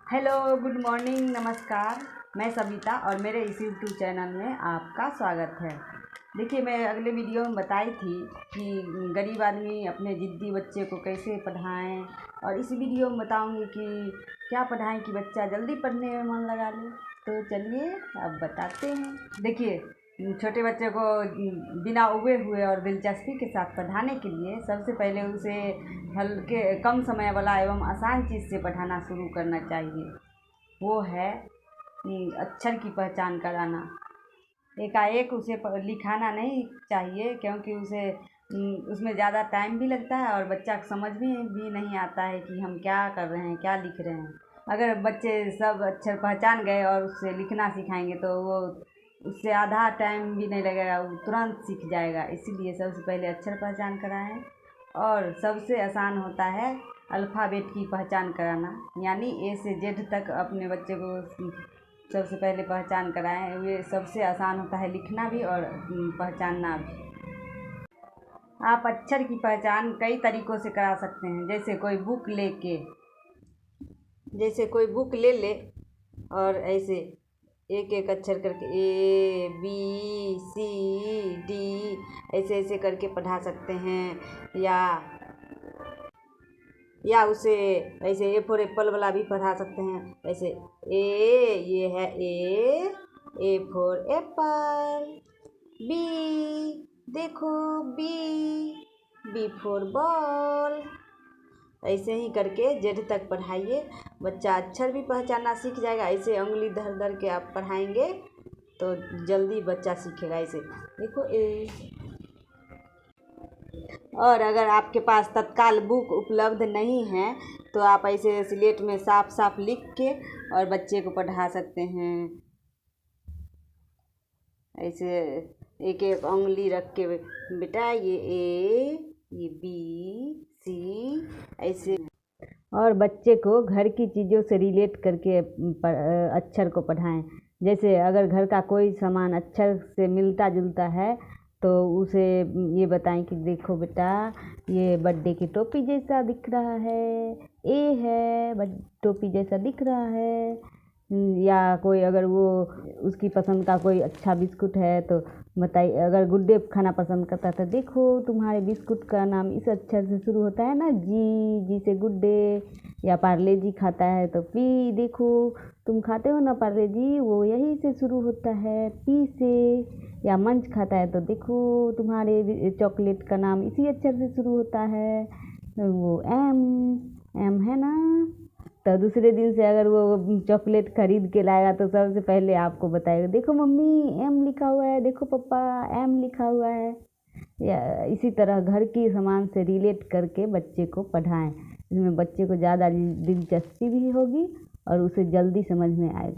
Hello, good morning, नमस्कार। मैं सविता और मेरे इस यूट्यूब चैनल में आपका स्वागत है। देखिए, मैं अगले वीडियो में बताई थी कि गरीब आदमी अपने ज़िद्दी बच्चे को कैसे पढ़ाएं, और इस वीडियो में बताऊंगी कि क्या पढ़ाएं कि बच्चा जल्दी पढ़ने में मन लगा ले। तो चलिए अब बताते हैं। देखिए, छोटे बच्चे को बिना उबे हुए और दिलचस्पी के साथ पढ़ाने के लिए सबसे पहले उसे हल्के कम समय वाला एवं आसान चीज़ से पढ़ाना शुरू करना चाहिए। वो है अक्षर की पहचान कराना। एकाएक उसे लिखाना नहीं चाहिए, क्योंकि उसमें ज़्यादा टाइम भी लगता है और बच्चा समझ में भी नहीं आता है कि हम क्या कर रहे हैं, क्या लिख रहे हैं। अगर बच्चे सब अक्षर पहचान गए और उससे लिखना सिखाएंगे तो वो उससे आधा टाइम भी नहीं लगेगा, वो तुरंत सीख जाएगा। इसीलिए सबसे पहले अक्षर पहचान कराएं। और सबसे आसान होता है अल्फ़ाबेट की पहचान कराना, यानी ए से जेड तक अपने बच्चे को सबसे पहले पहचान कराएं। ये सबसे आसान होता है, लिखना भी और पहचानना भी। आप अक्षर की पहचान कई तरीक़ों से करा सकते हैं। जैसे कोई बुक ले ले और ऐसे एक एक अक्षर करके A B C D ऐसे ऐसे करके पढ़ा सकते हैं। या उसे ऐसे A फॉर एप्पल वाला भी पढ़ा सकते हैं। ऐसे ये है A फॉर एप्पल। B, देखो B फॉर बॉल। ऐसे ही करके जेड तक पढ़ाइए, बच्चा अक्षर भी पहचानना सीख जाएगा। ऐसे उंगली धर धर के आप पढ़ाएंगे तो जल्दी बच्चा सीखेगा। ऐसे देखो ए। और अगर आपके पास तत्काल बुक उपलब्ध नहीं है तो आप ऐसे स्लेट में साफ साफ लिख के और बच्चे को पढ़ा सकते हैं। ऐसे एक एक उंगली रख के, बेटा ये ए, ये बी, सी, ऐसे। और बच्चे को घर की चीज़ों से रिलेट करके अक्षर को पढ़ाएं। जैसे अगर घर का कोई सामान अक्षर से मिलता जुलता है तो उसे ये बताएं कि देखो बेटा, ये बर्थडे की टोपी जैसा दिख रहा है, ए है टोपी जैसा दिख रहा है। या कोई अगर वो उसकी पसंद का कोई अच्छा बिस्कुट है तो बताइए। अगर गुड डे खाना पसंद करता है तो देखो तुम्हारे बिस्कुट का नाम इस अक्षर से शुरू होता है ना, जी से गुड डे। या पार्ले जी खाता है तो पी, देखो तुम खाते हो ना पार्ले जी, वो यही से शुरू होता है, पी से। या मंच खाता है तो देखो तुम्हारे चॉकलेट का नाम इसी अक्षर से शुरू होता है, वो एम है ना। तो दूसरे दिन से अगर वो चॉकलेट खरीद के लाएगा तो सबसे पहले आपको बताएगा, देखो मम्मी एम लिखा हुआ है, देखो पापा एम लिखा हुआ है। या इसी तरह घर की सामान से रिलेट करके बच्चे को पढ़ाएं। इसमें बच्चे को ज़्यादा दिलचस्पी भी होगी और उसे जल्दी समझ में आएगा।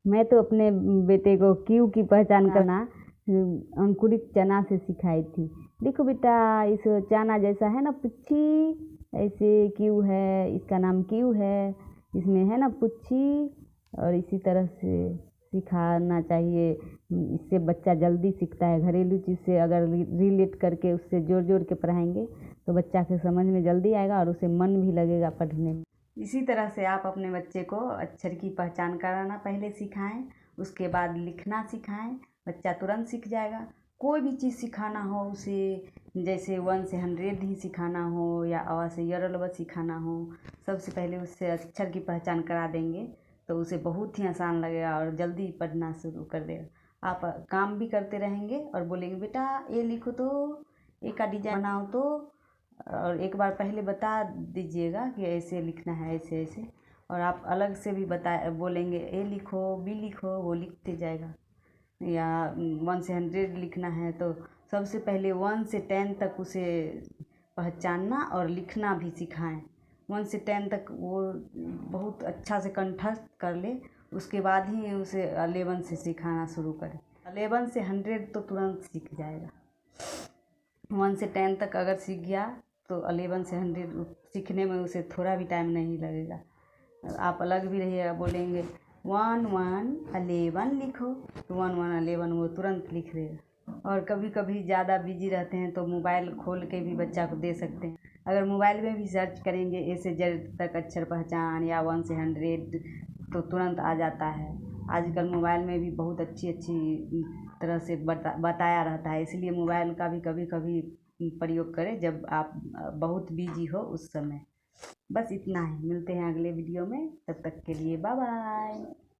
मैं तो अपने बेटे को क्यू की पहचान करना अंकुरित चना से सिखाई थी। देखो बेटा, इस चना जैसा है ना पुच्छी, ऐसे क्यू है, इसका नाम क्यू है, इसमें है ना पुच्छी। और इसी तरह से सिखाना चाहिए। इससे बच्चा जल्दी सीखता है। घरेलू चीज़ से अगर रिलेट करके उससे जोड़ जोड़ के पढ़ाएंगे तो बच्चा के समझ में जल्दी आएगा और उसे मन भी लगेगा पढ़ने में। इसी तरह से आप अपने बच्चे को अक्षर की पहचान कराना पहले सिखाएं, उसके बाद लिखना सिखाएं। बच्चा तुरंत सीख जाएगा। कोई भी चीज़ सिखाना हो उसे, जैसे 1 से 100 ही सिखाना हो या अ से य सिखाना हो, सबसे पहले उससे अक्षर की पहचान करा देंगे तो उसे बहुत ही आसान लगेगा और जल्दी पढ़ना शुरू कर देगा। आप काम भी करते रहेंगे और बोलेंगे बेटा ये लिखो तो, ए का डिजाइन बनाओ तो, और एक बार पहले बता दीजिएगा कि ऐसे लिखना है, ऐसे ऐसे। और आप अलग से भी बोलेंगे ए लिखो, बी लिखो, वो लिखते जाएगा। या 1 से 100 लिखना है तो सबसे पहले 1 से 10 तक उसे पहचानना और लिखना भी सिखाएं। 1 से 10 तक वो बहुत अच्छा से कंठस्थ कर ले, उसके बाद ही उसे 11 से सिखाना शुरू करें। 11 से 100 तो तुरंत सीख जाएगा। 1 से 10 तक अगर सीख गया तो 11 से 100 सीखने में उसे थोड़ा भी टाइम नहीं लगेगा। आप अलग भी रहिएगा, बोलेंगे 1 1 11 लिखो तो 1 1 11 वो तुरंत लिख देगा। और कभी कभी ज़्यादा बिजी रहते हैं तो मोबाइल खोल के भी बच्चा को दे सकते हैं। अगर मोबाइल में भी सर्च करेंगे ए से जेड तक अक्षर पहचान या 1 से 100 तो तुरंत आ जाता है। आजकल मोबाइल में भी बहुत अच्छी अच्छी तरह से बताया रहता है, इसलिए मोबाइल का भी कभी कभी प्रयोग करें जब आप बहुत बिजी हो उस समय। बस इतना ही, मिलते हैं अगले वीडियो में, तब तक के लिए बाय बाय।